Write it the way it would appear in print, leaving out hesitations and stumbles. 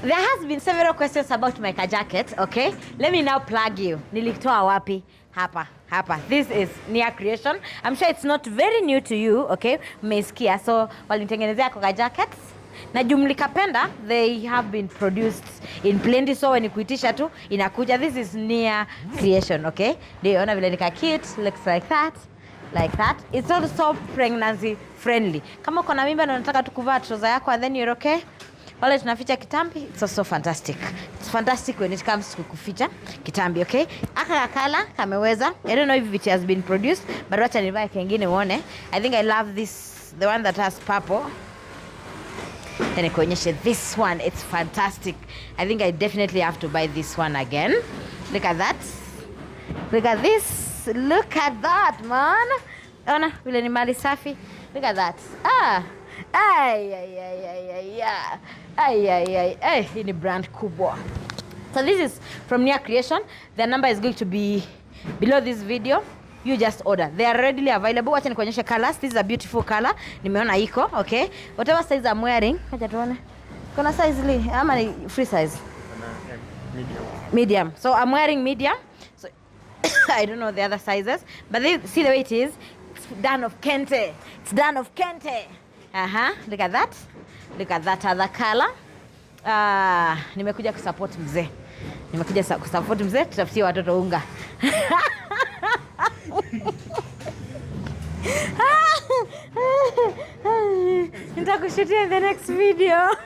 There has been several questions about my jacket, okay? Let me now plug you. Nilitoa wapi? Hapa. This is Nia Creation. I'm sure it's not very new to you, okay? Mmesikia. So, walinitengenezea kwa jackets. Na jumlika penda, they have been produced in plenty, so when kuitisha tu inakuja. This is Nia Creation, okay? Ndio ona vile nika kit, looks like that. Like that. It's also pregnancy friendly. Kama uko na mimba na unataka tu kuvaa trouser yako and then you're okay, wale tunaficha kitambi, it's also fantastic. It's fantastic when it comes to kuficha kitambi, okay? Aka kala kameweza. I don't know if it has been produced, but wacha nivae kingine uone. I think I love this, the one that has purple. Then kuonyesha this one, it's fantastic. I think I definitely have to buy this one again. Look at that. Look at this. Look at that, man. Ona vile ni mali safi. Look at that. Hii ni brand kubwa. So this is from Nia Creation. The number is going to be below this video. You just order. They are readily available. Wacha nikuonyeshe colors. This is a beautiful color. Nimeona iko, okay? Whatever size I'm wearing, acha tuone. Kuna size li ama ni free size? Medium. So I'm wearing medium. So I don't know the other sizes, but see the way it is. It's done of kente. It's done of kente. Look at that. Look at that other color. Nimekuja kusupport mzee. Tutafutie watoto unga. Nitakushutia in the next video.